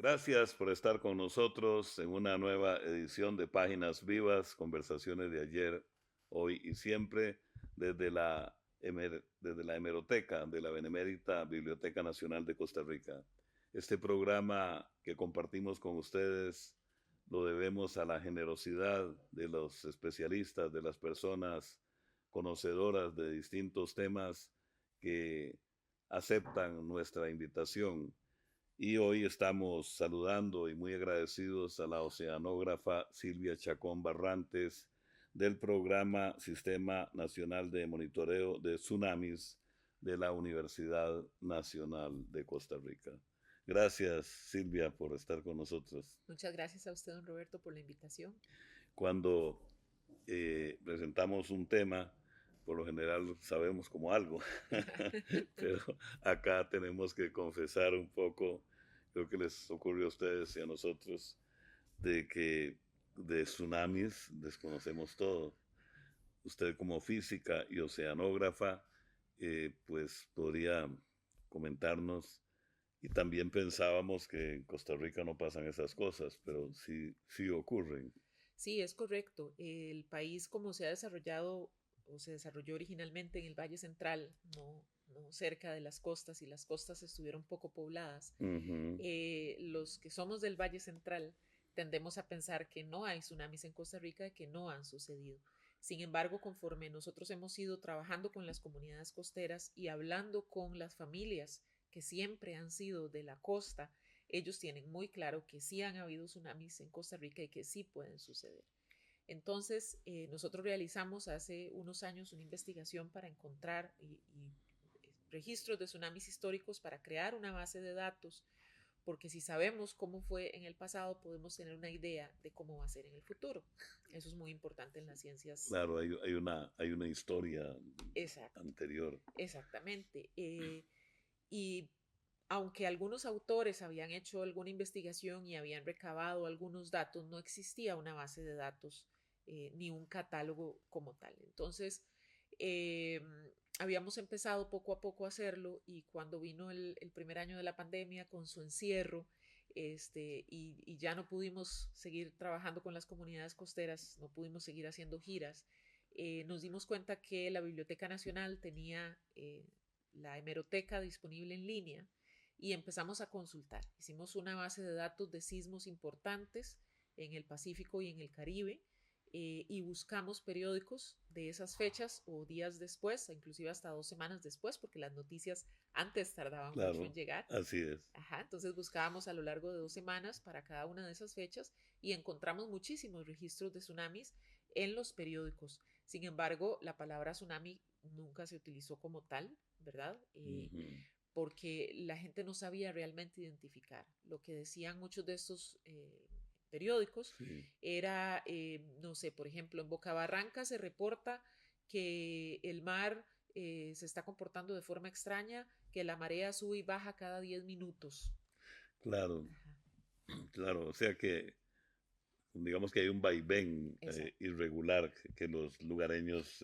Gracias por estar con nosotros en una nueva edición de Páginas Vivas, conversaciones de ayer, hoy y siempre, desde la hemeroteca de la Benemérita Biblioteca Nacional de Costa Rica. Este programa que compartimos con ustedes lo debemos a la generosidad de los especialistas, de las personas conocedoras de distintos temas que aceptan nuestra invitación. Y hoy estamos saludando y muy agradecidos a la oceanógrafa Silvia Chacón Barrantes del programa Sistema Nacional de Monitoreo de Tsunamis de la Universidad Nacional de Costa Rica. Gracias, Silvia, por estar con nosotros. Muchas gracias a usted, don Roberto, por la invitación. Cuando presentamos un tema, por lo general sabemos como algo, pero acá tenemos que confesar un poco, creo que les ocurrió a ustedes y a nosotros, de que de tsunamis desconocemos todo. Usted como física y oceanógrafa, pues podría comentarnos, y también pensábamos que en Costa Rica no pasan esas cosas, pero sí, sí ocurren. Sí, es correcto. El país, como se ha desarrollado o se desarrolló originalmente en el Valle Central, no cerca de las costas, y las costas estuvieron poco pobladas, Ujú. los que somos del Valle Central tendemos a pensar que no hay tsunamis en Costa Rica, que no han sucedido. Sin embargo, conforme nosotros hemos ido trabajando con las comunidades costeras y hablando con las familias que siempre han sido de la costa, ellos tienen muy claro que sí han habido tsunamis en Costa Rica y que sí pueden suceder. Entonces, nosotros realizamos hace unos años una investigación para encontrar registros de tsunamis históricos para crear una base de datos, porque si sabemos cómo fue en el pasado, podemos tener una idea de cómo va a ser en el futuro. Eso es muy importante en las ciencias. Claro, hay una historia Exacto, anterior. exactamente. Y aunque algunos autores habían hecho alguna investigación y habían recabado algunos datos, no existía una base de datos ni un catálogo como tal. Entonces, eh, habíamos empezado poco a poco a hacerlo, y cuando vino el primer año de la pandemia con su encierro, y ya no pudimos seguir trabajando con las comunidades costeras, no pudimos seguir haciendo giras, nos dimos cuenta que la Biblioteca Nacional tenía la hemeroteca disponible en línea, y empezamos a consultar. Hicimos una base de datos de sismos importantes en el Pacífico y en el Caribe, y buscamos periódicos de esas fechas o días después, inclusive hasta 2 semanas después, porque las noticias antes tardaban mucho en Claro, llegar. así es. Ajá, entonces buscábamos a lo largo de 2 semanas para cada una de esas fechas, y encontramos muchísimos registros de tsunamis en los periódicos. Sin embargo, la palabra tsunami nunca se utilizó como tal, ¿verdad? Ujú. Porque la gente no sabía realmente identificar. Lo que decían muchos de estos periódicos Sí, era, no sé, por ejemplo, en Boca Barranca se reporta que el mar se está comportando de forma extraña, que la marea sube y baja cada 10 minutos. claro, Ajá, claro. O sea que digamos que hay un vaivén exacto. irregular que los lugareños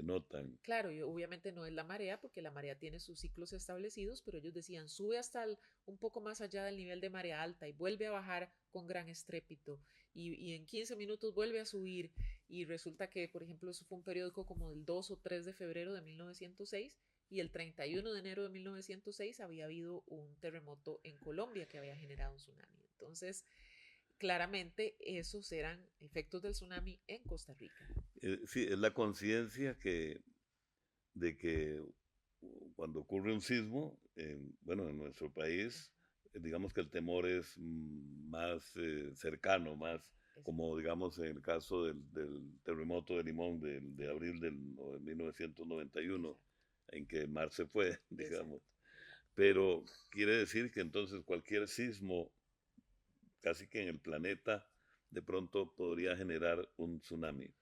notan. Claro, y obviamente no es la marea, porque la marea tiene sus ciclos establecidos, pero ellos decían, sube hasta un poco más allá del nivel de marea alta y vuelve a bajar con gran estrépito, y en 15 minutos vuelve a subir, y resulta que, por ejemplo, eso fue un periódico como del 2 o 3 de febrero de 1906, y el 31 de enero de 1906 había habido un terremoto en Colombia que había generado un tsunami. Entonces, claramente esos eran efectos del tsunami en Costa Rica. Sí, es la conciencia de que cuando ocurre un sismo, bueno, en nuestro país, digamos que el temor es más cercano, más Exacto. como digamos en el caso del terremoto de Limón de abril de 1991. Exacto. en que el mar se fue, digamos. Exacto. Pero quiere decir que entonces cualquier sismo, casi que en el planeta, de pronto podría generar un tsunami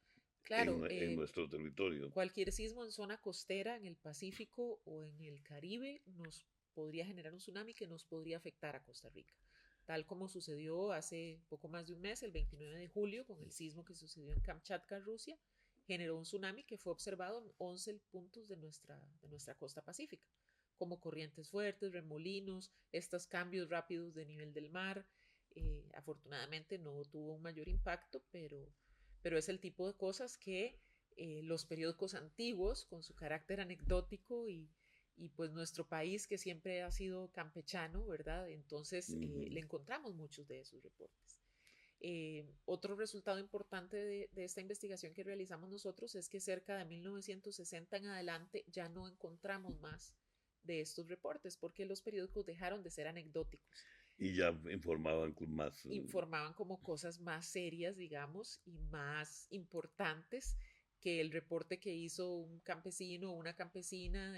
Claro, en nuestro territorio. cualquier sismo en zona costera, en el Pacífico o en el Caribe, nos podría generar un tsunami que nos podría afectar a Costa Rica, tal como sucedió hace poco más de un mes, el 29 de julio, con el sismo que sucedió en Kamchatka, Rusia, generó un tsunami que fue observado en 11 puntos de nuestra costa pacífica, como corrientes fuertes, remolinos, estos cambios rápidos de nivel del mar. Afortunadamente no tuvo un mayor impacto, pero es el tipo de cosas que los periódicos antiguos, con su carácter anecdótico y pues nuestro país que siempre ha sido campechano, ¿verdad? Entonces Ujú. le encontramos muchos de esos reportes. Otro resultado importante de esta investigación que realizamos nosotros es que cerca de 1960 en adelante ya no encontramos más de estos reportes porque los periódicos dejaron de ser anecdóticos, Y ya informaban con más. informaban como cosas más serias, digamos, y más importantes que el reporte que hizo un campesino o una campesina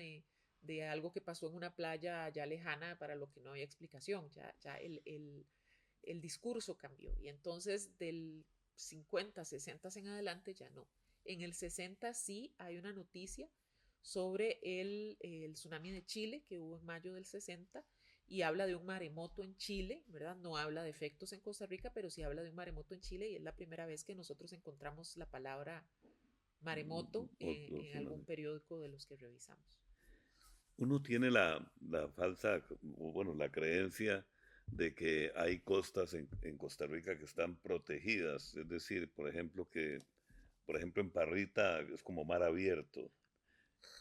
de algo que pasó en una playa ya lejana para lo que no había explicación. Ya el discurso cambió. Y entonces del 50, 60 en adelante ya no. En el 60 sí hay una noticia sobre el tsunami de Chile que hubo en mayo del 60 y habla de un maremoto en Chile, ¿verdad? No habla de efectos en Costa Rica, pero sí habla de un maremoto en Chile y es la primera vez que nosotros encontramos la palabra maremoto Otro en algún tsunami. periódico de los que revisamos. Uno tiene la falsa, o bueno, la creencia de que hay costas en Costa Rica que están protegidas. Es decir, por ejemplo, en Parrita es como mar abierto,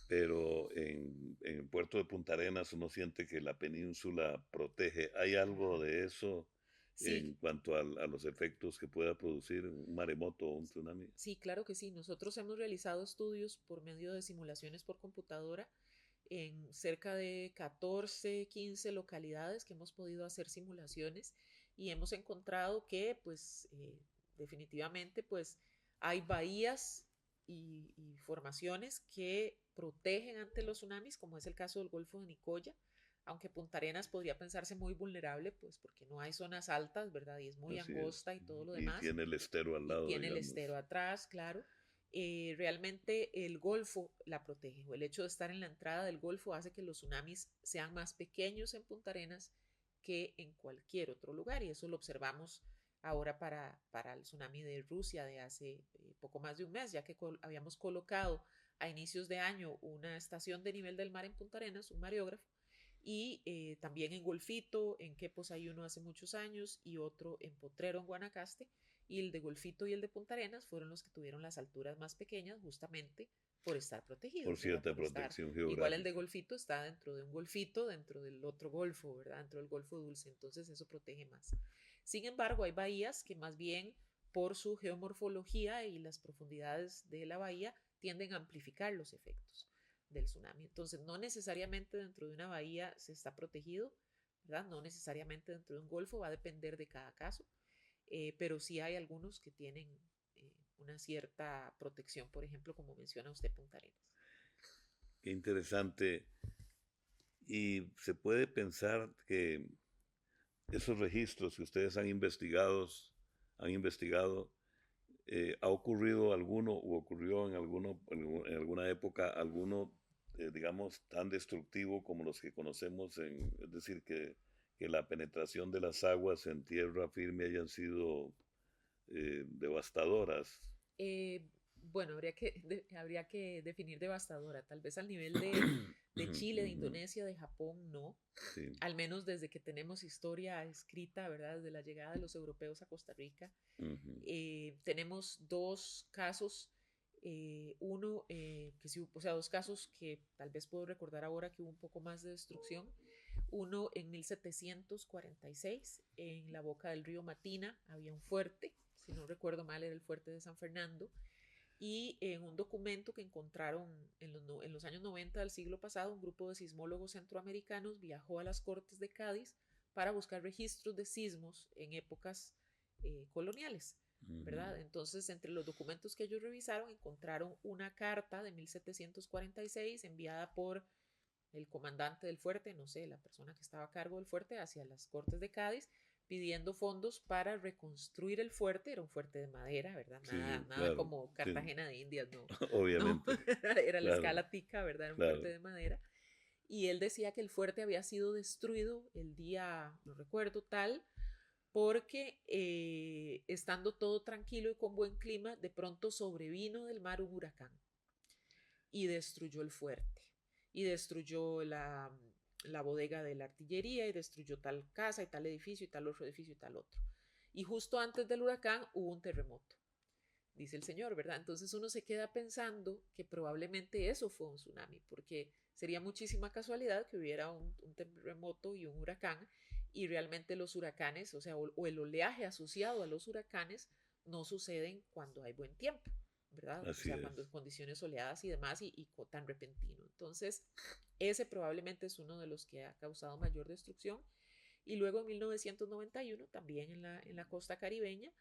pero en el puerto de Punta Arenas uno siente que la península protege. ¿Hay algo Ajá. de eso en Sí, cuanto a los efectos que pueda producir un maremoto o un tsunami? sí, claro que sí. Nosotros hemos realizado estudios por medio de simulaciones por computadora en cerca de 14, 15 localidades que hemos podido hacer simulaciones y hemos encontrado que pues definitivamente pues hay bahías y formaciones que protegen ante los tsunamis, como es el caso del Golfo de Nicoya, aunque Punta Arenas podría pensarse muy vulnerable, pues porque no hay zonas altas, ¿verdad? Y es muy Así es. angosta y todo lo Y demás, tiene el estero al y lado, tiene el estero digamos. atrás, claro. Realmente el Golfo la protege, o el hecho de estar en la entrada del Golfo hace que los tsunamis sean más pequeños en Punta Arenas que en cualquier otro lugar, y eso lo observamos ahora para el tsunami de Rusia de hace poco más de un mes, ya que habíamos colocado a inicios de año una estación de nivel del mar en Punta Arenas, un mareógrafo, y también en Golfito, en Quepos hay uno hace muchos años y otro en Potrero, en Guanacaste, y el de Golfito y el de Punta Arenas fueron los que tuvieron las alturas más pequeñas justamente por estar Por protegidos, ¿verdad? cierta Por estar, protección igual el de geográfica. Golfito está dentro de un golfito, dentro del otro golfo, ¿verdad? Dentro del Golfo Dulce, entonces eso protege más. Sin embargo, hay bahías que más bien por su geomorfología y las profundidades de la bahía tienden a amplificar los efectos del tsunami. Entonces, no necesariamente dentro de una bahía se está protegido, ¿verdad? No necesariamente dentro de un golfo, va a depender de cada caso, pero sí hay algunos que tienen una cierta protección, por ejemplo, como menciona usted, Punta Arenas. Qué interesante. Y se puede pensar que esos registros que ustedes han investigado, ¿ha ocurrido alguno o ocurrió en alguna época alguno, digamos, tan destructivo como los que conocemos? Es decir, que la penetración de las aguas en tierra firme hayan sido devastadoras. Bueno, habría que definir devastadora, tal vez al nivel de Chile, de Ujú. Indonesia, de Japón, no, Sí. al menos desde que tenemos historia escrita, ¿verdad? Desde la llegada de los europeos a Costa Rica. Ujú. Tenemos dos casos, uno que sí, o sea, dos casos que tal vez puedo recordar ahora que hubo un poco más de destrucción. Uno en 1746, en la boca del río Matina, había un fuerte, si no recuerdo mal, era el fuerte de San Fernando, y en un documento que encontraron en los años 90 del siglo pasado, un grupo de sismólogos centroamericanos viajó a las Cortes de Cádiz para buscar registros de sismos en épocas coloniales. ¿verdad? Entonces, entre los documentos que ellos revisaron, encontraron una carta de 1746 enviada por el comandante del fuerte, no sé, la persona que estaba a cargo del fuerte, hacia las Cortes de Cádiz, pidiendo fondos para reconstruir el fuerte. Era un fuerte de madera, ¿verdad? Sí, Nada claro, como sí, Cartagena de Indias, no, no, obviamente, era la claro, escala tica, ¿verdad? Era un fuerte claro, de madera. Y él decía que el fuerte había sido destruido el día, no recuerdo tal, porque estando todo tranquilo y con buen clima, de pronto sobrevino del mar un huracán y destruyó el fuerte y destruyó la bodega de la artillería y destruyó tal casa y tal edificio y tal otro edificio y tal otro. Y justo antes del huracán hubo un terremoto, dice el señor, ¿verdad? Entonces uno se queda pensando que probablemente eso fue un tsunami, porque sería muchísima casualidad que hubiera un terremoto y un huracán, y realmente los huracanes, o sea, o el oleaje asociado a los huracanes no suceden cuando hay buen tiempo, ¿verdad? O así sea, cuando es. es condiciones soleadas y demás y tan repentino. Entonces, ese probablemente es uno de los que ha causado mayor destrucción. Y luego en 1991, también en la costa caribeña,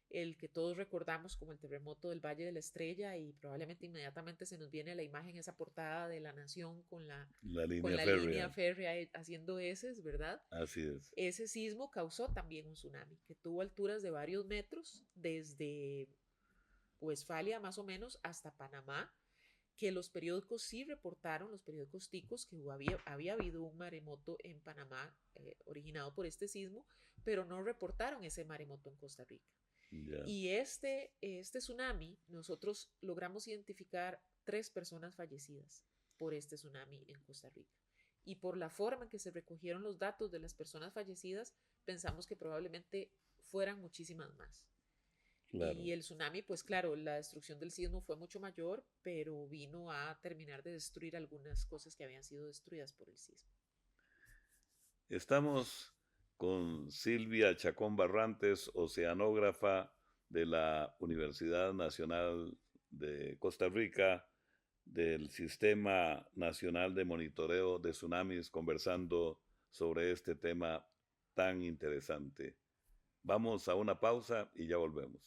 el que todos recordamos como el terremoto del Valle de la Estrella, y probablemente inmediatamente se nos viene a la imagen esa portada de La Nación La con línea la férrea, línea férrea haciendo heces, ¿verdad? así es. Ese sismo causó también un tsunami que tuvo alturas de varios metros, desde Westfalia más o menos hasta Panamá, que los periódicos sí reportaron, los periódicos ticos, que había habido un maremoto en Panamá originado por este sismo, pero no reportaron ese maremoto en Costa Rica. Ya. Y este tsunami, nosotros logramos identificar 3 personas fallecidas por este tsunami en Costa Rica. Y por la forma en que se recogieron los datos de las personas fallecidas, pensamos que probablemente fueran muchísimas más. Claro. Y el tsunami, pues claro, la destrucción del sismo fue mucho mayor, pero vino a terminar de destruir algunas cosas que habían sido destruidas por el sismo. Estamos con Silvia Chacón Barrantes, oceanógrafa de la Universidad Nacional de Costa Rica, del Sistema Nacional de Monitoreo de Tsunamis, conversando sobre este tema tan interesante. Vamos a una pausa y ya volvemos.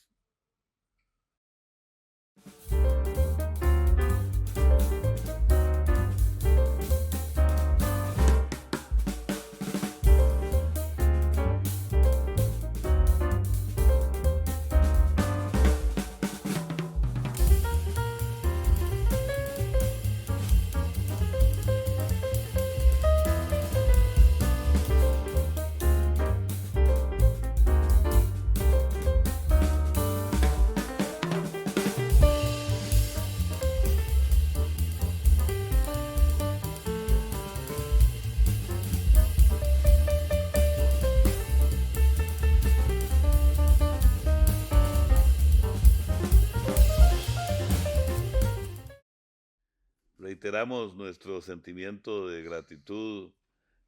Reiteramos nuestro sentimiento de gratitud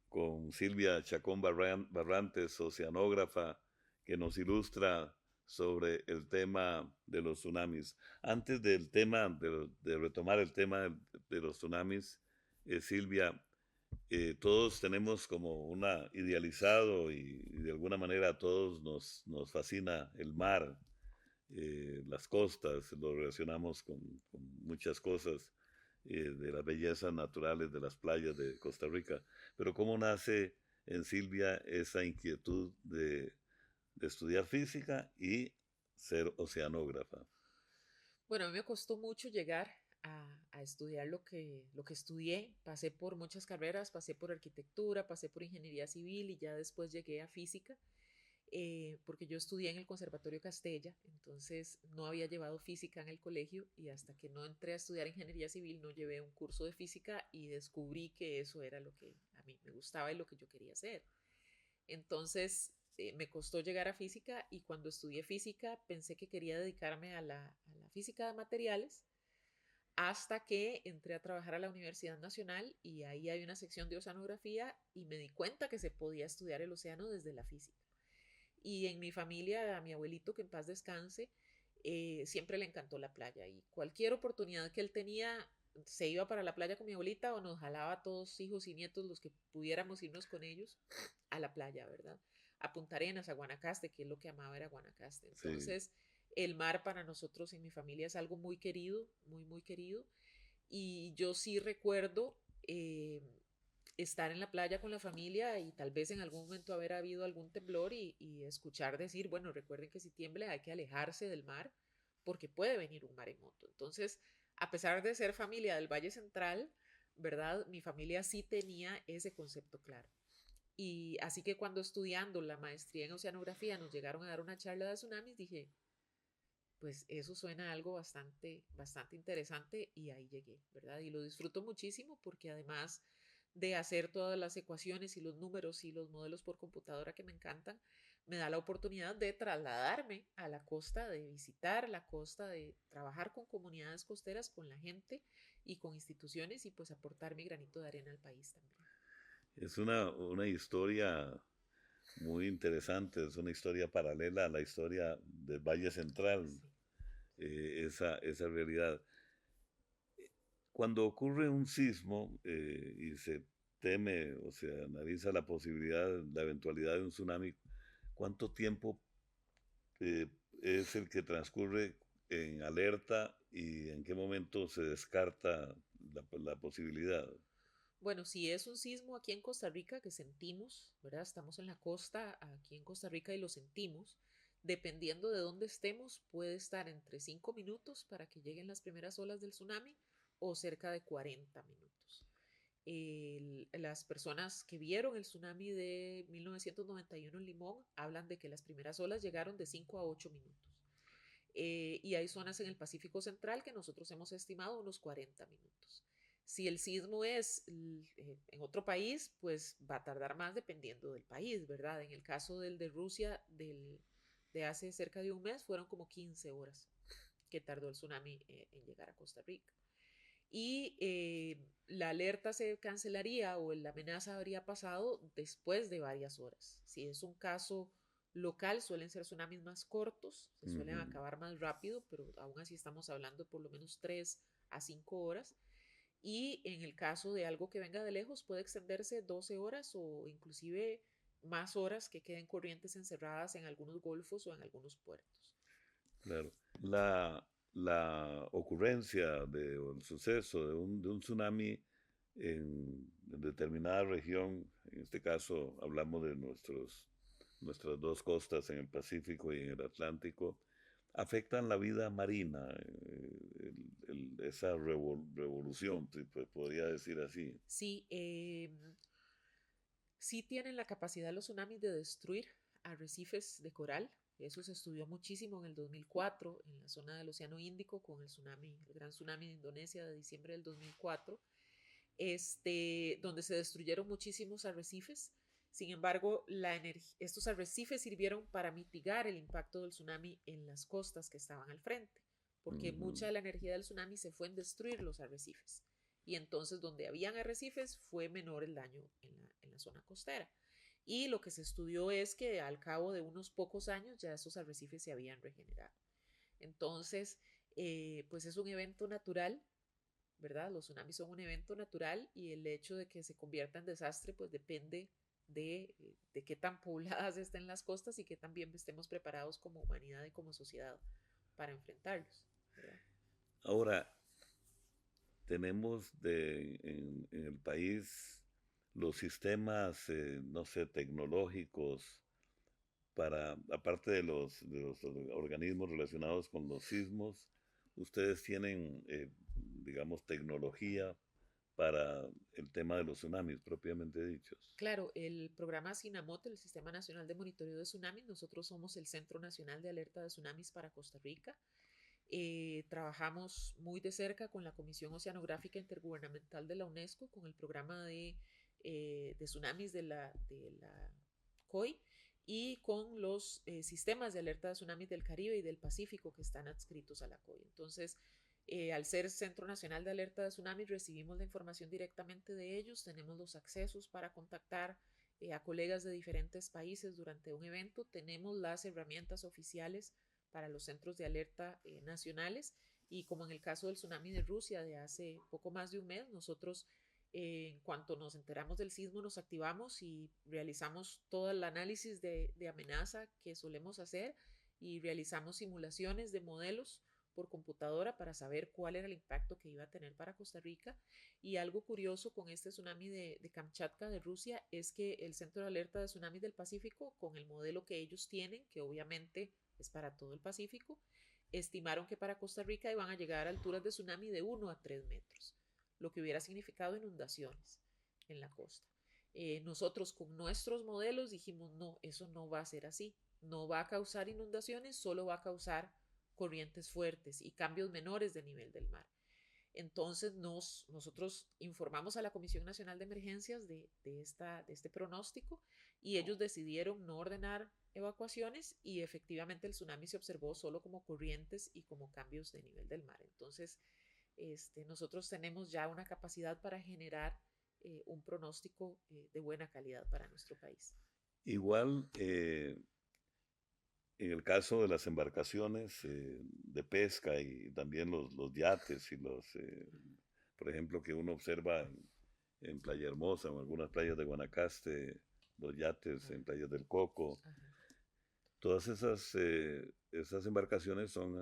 con Silvia Chacón Barrantes, oceanógrafa, que nos ilustra sobre el tema de los tsunamis. Antes del tema, de retomar el tema de los tsunamis, Silvia, todos tenemos como una idealizado y de alguna manera a todos nos fascina el mar, las costas, lo relacionamos con muchas cosas de las bellezas naturales de las playas de Costa Rica. Pero ¿cómo nace en Silvia esa inquietud de estudiar física y ser oceanógrafa? Bueno, a mí me costó mucho llegar a estudiar lo que estudié. Pasé por muchas carreras, pasé por arquitectura, pasé por ingeniería civil y ya después llegué a física. Porque yo estudié en el Conservatorio Castella, entonces no había llevado física en el colegio, y hasta que no entré a estudiar ingeniería civil no llevé un curso de física y descubrí que eso era lo que a mí me gustaba y lo que yo quería hacer. Entonces me costó llegar a física, y cuando estudié física pensé que quería dedicarme a a la física de materiales, hasta que entré a trabajar a la Universidad Nacional, y ahí hay una sección de oceanografía y me di cuenta que se podía estudiar el océano desde la física. Y en mi familia, a mi abuelito, que en paz descanse, siempre le encantó la playa, y cualquier oportunidad que él tenía, se iba para la playa con mi abuelita o nos jalaba a todos, hijos y nietos, los que pudiéramos irnos con ellos a la playa, ¿verdad? A Punta Arenas, a Guanacaste, que es lo que amaba era Guanacaste. Sí, Entonces, El mar para nosotros en mi familia es algo muy querido, muy, muy querido. Y yo sí recuerdo estar en la playa con la familia y tal vez en algún momento haber habido algún temblor y escuchar decir, bueno, recuerden que si tiembla hay que alejarse del mar porque puede venir un maremoto. Entonces, a pesar de ser familia del Valle Central, ¿verdad? Mi familia sí tenía ese concepto claro. Y así que cuando estudiando la maestría en oceanografía nos llegaron a dar una charla de tsunamis, dije, pues eso suena algo bastante, bastante interesante y ahí llegué, ¿verdad? Y lo disfruto muchísimo porque además de hacer todas las ecuaciones y los números y los modelos por computadora que me encantan, me da la oportunidad de trasladarme a la costa, de visitar la costa, de trabajar con comunidades costeras, con la gente y con instituciones y pues aportar mi granito de arena al país también. Es una historia muy interesante, es una historia paralela a la historia del Valle Central, Sí. esa realidad. Cuando ocurre un sismo y se teme o se analiza la posibilidad, la eventualidad de un tsunami, ¿cuánto tiempo eh, es el que transcurre en alerta y en qué momento se descarta la posibilidad? Bueno, si es un sismo aquí en Costa Rica que sentimos, ¿verdad? Estamos en la costa aquí en Costa Rica y lo sentimos. Dependiendo de dónde estemos, puede estar entre 5 minutos para que lleguen las primeras olas del tsunami o cerca de 40 minutos. Las personas que vieron el tsunami de 1991 en Limón hablan de que las primeras olas llegaron de 5 a 8 minutos. Y hay zonas en el Pacífico Central que nosotros hemos estimado unos 40 minutos. Si el sismo es en otro país, pues va a tardar más dependiendo del país, ¿verdad? En el caso del de Rusia de hace cerca de un mes, fueron como 15 horas que tardó el tsunami en llegar a Costa Rica. Y la alerta se cancelaría o la amenaza habría pasado después de varias horas. Si es un caso local, suelen ser tsunamis más cortos, se suelen Ujú. acabar más rápido, pero aún así estamos hablando por lo menos 3 a 5 horas. Y en el caso de algo que venga de lejos, puede extenderse 12 horas o inclusive más horas que queden corrientes encerradas en algunos golfos o en algunos puertos. Claro. La ocurrencia de, o el suceso de un tsunami en determinada región, en este caso hablamos de nuestras dos costas en el Pacífico y en el Atlántico, afectan la vida marina, esa revolución, si podría decir así. Sí, sí tienen la capacidad los tsunamis de destruir arrecifes de coral. Eso se estudió muchísimo en el 2004 en la zona del Océano Índico con el tsunami, el gran tsunami de Indonesia de diciembre del 2004, donde se destruyeron muchísimos arrecifes. Sin embargo, estos arrecifes sirvieron para mitigar el impacto del tsunami en las costas que estaban al frente, porque Ujú. mucha de la energía del tsunami se fue en destruir los arrecifes. Y entonces donde habían arrecifes fue menor el daño en la zona costera. Y lo que se estudió es que al cabo de unos pocos años ya esos arrecifes se habían regenerado. Entonces, pues es un evento natural, ¿verdad? Los tsunamis son un evento natural y el hecho de que se convierta en desastre pues depende de qué tan pobladas estén las costas y qué tan bien estemos preparados como humanidad y como sociedad para enfrentarlos, ¿verdad? Ahora, tenemos en el país los sistemas, no sé, tecnológicos para, aparte de los organismos relacionados con los sismos, ustedes tienen, digamos, tecnología para el tema de los tsunamis propiamente dichos. Claro, el programa SINAMOT, el Sistema Nacional de Monitoreo de Tsunamis, nosotros somos el Centro Nacional de Alerta de Tsunamis para Costa Rica. Trabajamos muy de cerca con la Comisión Oceanográfica Intergubernamental de la UNESCO, con el programa de tsunamis de la COI y con los sistemas de alerta de tsunamis del Caribe y del Pacífico que están adscritos a la COI. Entonces, al ser Centro Nacional de Alerta de Tsunamis, recibimos la información directamente de ellos, tenemos los accesos para contactar a colegas de diferentes países durante un evento, tenemos las herramientas oficiales para los centros de alerta nacionales y como en el caso del tsunami de Rusia de hace poco más de un mes, nosotros en cuanto nos enteramos del sismo nos activamos y realizamos todo el análisis de amenaza que solemos hacer y realizamos simulaciones de modelos por computadora para saber cuál era el impacto que iba a tener para Costa Rica. Y algo curioso con este tsunami de Kamchatka de Rusia es que el Centro de Alerta de Tsunamis del Pacífico, con el modelo que ellos tienen, que obviamente es para todo el Pacífico, estimaron que para Costa Rica iban a llegar a alturas de tsunami de 1 a 3 metros, lo que hubiera significado inundaciones en la costa. Nosotros con nuestros modelos dijimos, no, eso no va a ser así, no va a causar inundaciones, solo va a causar corrientes fuertes y cambios menores de nivel del mar. Entonces nosotros informamos a la Comisión Nacional de Emergencias de este pronóstico y ellos decidieron no ordenar evacuaciones y efectivamente el tsunami se observó solo como corrientes y como cambios de nivel del mar. Entonces nosotros tenemos ya una capacidad para generar un pronóstico de buena calidad para nuestro país. Igual, en el caso de las embarcaciones de pesca y también los yates y por ejemplo, que uno observa en Playa Hermosa o en algunas playas de Guanacaste, los yates en Playas del Coco, todas esas embarcaciones son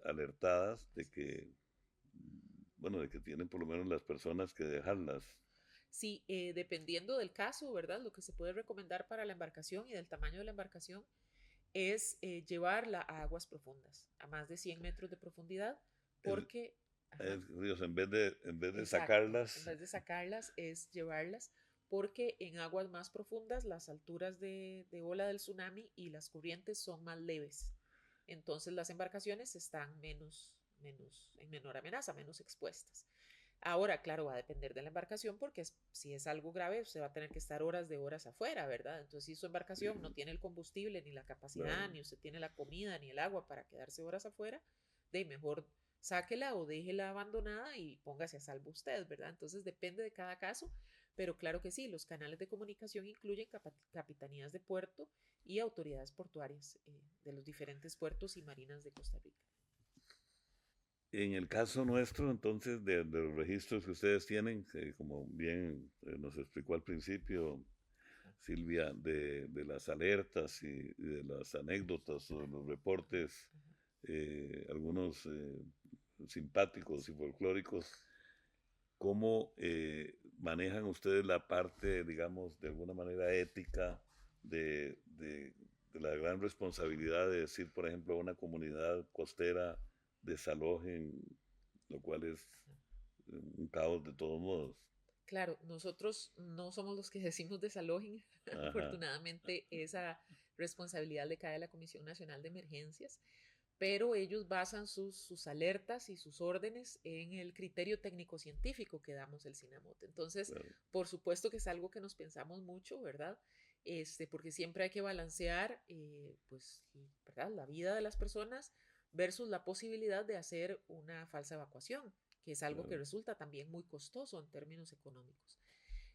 alertadas de que, bueno, de que tienen por lo menos las personas que dejarlas. Sí, dependiendo del caso, ¿verdad? Lo que se puede recomendar para la embarcación y del tamaño de la embarcación es llevarla a aguas profundas, a más de 100 metros de profundidad, El, porque... Ajá, en vez de exacto, en sacarlas, vez de sacarlas es llevarlas, porque en aguas más profundas las alturas de ola del tsunami y las corrientes son más leves. Entonces las embarcaciones están en menor amenaza, menos expuestas. Ahora, claro, va a depender de la embarcación porque si es algo grave, usted va a tener que estar horas de horas afuera, ¿verdad? Entonces, si su embarcación no tiene el combustible, ni la capacidad, claro. ni usted tiene la comida, ni el agua para quedarse horas afuera, de mejor sáquela o déjela abandonada y póngase a salvo usted, ¿verdad? Entonces, depende de cada caso, pero claro que sí, los canales de comunicación incluyen capitanías de puerto y autoridades portuarias de los diferentes puertos y marinas de Costa Rica. En el caso nuestro, entonces, de los registros que ustedes tienen, como bien nos explicó al principio Silvia, de las alertas y de las anécdotas o de los reportes, algunos simpáticos y folclóricos, ¿cómo manejan ustedes la parte, digamos, de alguna manera ética de la gran responsabilidad de decir, por ejemplo, a una comunidad costera desalojen, lo cual es un caos de todos modos? Claro, nosotros no somos los que decimos desalojen. Ajá, Afortunadamente, esa responsabilidad le cae a la Comisión Nacional de Emergencias, pero ellos basan sus alertas y sus órdenes en el criterio técnico-científico que damos el CINAMOT. Entonces, claro. por supuesto que es algo que nos pensamos mucho, ¿verdad? Porque siempre hay que balancear, pues, ¿verdad? La vida de las personas versus la posibilidad de hacer una falsa evacuación, que es algo que Claro. resulta también muy costoso en términos económicos.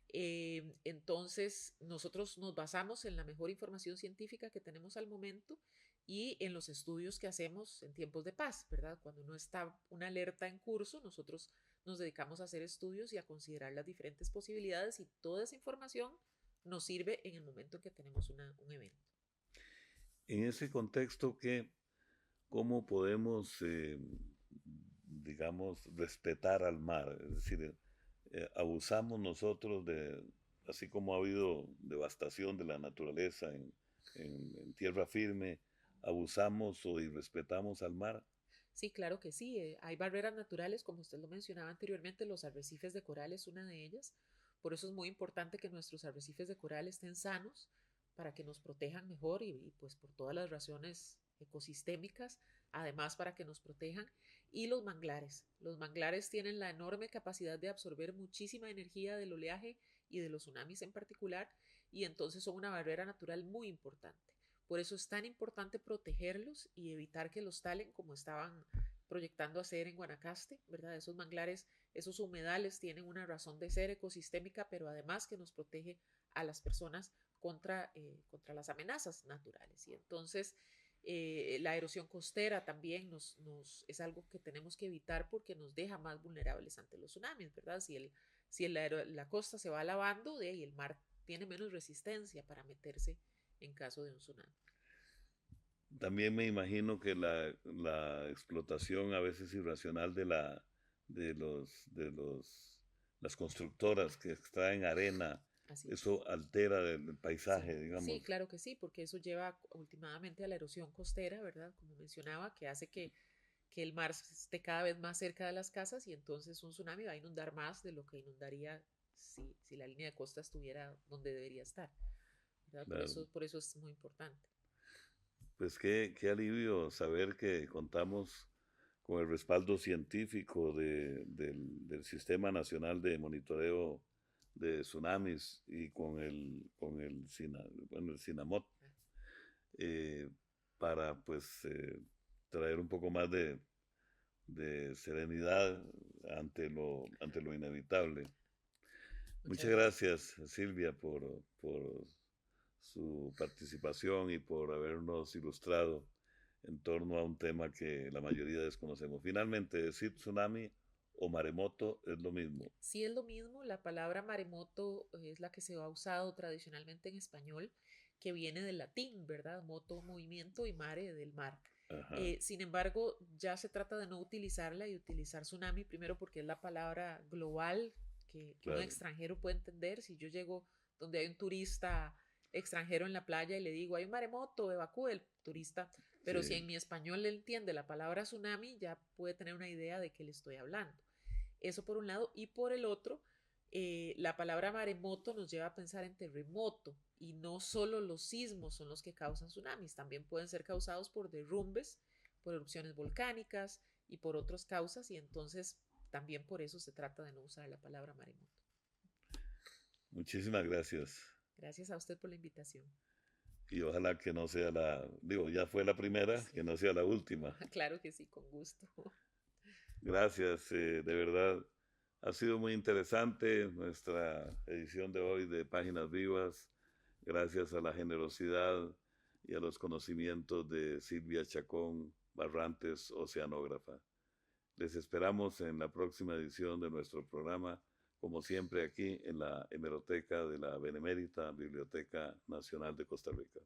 Entonces, nosotros nos basamos en la mejor información científica que tenemos al momento y en los estudios que hacemos en tiempos de paz, ¿verdad? Cuando no está una alerta en curso, nosotros nos dedicamos a hacer estudios y a considerar las diferentes posibilidades y toda esa información nos sirve en el momento en que tenemos un evento. En ese contexto, ¿cómo podemos, digamos, respetar al mar? Es decir, abusamos nosotros así como ha habido devastación de la naturaleza en tierra firme, abusamos o irrespetamos al mar. Sí, claro que sí. Hay barreras naturales, como usted lo mencionaba anteriormente, los arrecifes de coral es una de ellas. Por eso es muy importante que nuestros arrecifes de coral estén sanos para que nos protejan mejor y pues por todas las razones ecosistémicas, además para que nos protejan. Y los manglares. Los manglares tienen la enorme capacidad de absorber muchísima energía del oleaje y de los tsunamis en particular, y entonces son una barrera natural muy importante. Por eso es tan importante protegerlos y evitar que los talen como estaban proyectando hacer en Guanacaste, ¿verdad? Esos manglares, esos humedales tienen una razón de ser ecosistémica, pero además que nos protege a las personas contra las amenazas naturales. Y entonces la erosión costera también es algo que tenemos que evitar porque nos deja más vulnerables ante los tsunamis, ¿verdad? La costa se va lavando, de ahí el mar tiene menos resistencia para meterse en caso de un tsunami. También me imagino que la explotación a veces irracional de las constructoras que extraen arena, Así es. eso altera el Sí, paisaje, sí, digamos. claro que sí, porque eso lleva últimamente a la erosión costera, ¿verdad? Como mencionaba, que hace que el mar esté cada vez más cerca de las casas y entonces un tsunami va a inundar más de lo que inundaría si la línea de costa estuviera donde debería estar, ¿verdad? Claro. Por eso es muy importante. Pues qué alivio saber que contamos con el respaldo científico del Sistema Nacional de Monitoreo de Tsunamis y con el SINAMOT, eh, para pues traer un poco más de serenidad ante lo inevitable. Muchas Muchas gracias. gracias, Silvia, por su participación y por habernos ilustrado en torno a un tema que la mayoría desconocemos. Finalmente, decir tsunami o maremoto es lo mismo. Sí es lo mismo, la palabra maremoto es la que se ha usado tradicionalmente en español, que viene del latín, ¿verdad? Moto, movimiento y mare del mar. Ajá, Sin embargo, ya se trata de no utilizarla y utilizar tsunami, primero porque es la palabra global que un claro. extranjero puede entender. Si yo llego donde hay un turista extranjero en la playa y le digo, hay un maremoto, evacúe el turista, pero si Sí, en mi español le entiende la palabra tsunami, ya puede tener una idea de qué le estoy hablando. Eso por un lado. Y por el otro, la palabra maremoto nos lleva a pensar en terremoto. Y no solo los sismos son los que causan tsunamis, también pueden ser causados por derrumbes, por erupciones volcánicas y por otras causas. Y entonces también por eso se trata de no usar la palabra maremoto. muchísimas gracias. Gracias a usted por la invitación. Y ojalá que no sea digo, ya fue la primera, Sí, que no sea la última. claro que sí, con gusto. Gracias, de verdad. Ha sido muy interesante nuestra edición de hoy de Páginas Vivas, gracias a la generosidad y a los conocimientos de Silvia Chacón Barrantes, oceanógrafa. Les esperamos en la próxima edición de nuestro programa, como siempre aquí en la hemeroteca de la Benemérita Biblioteca Nacional de Costa Rica.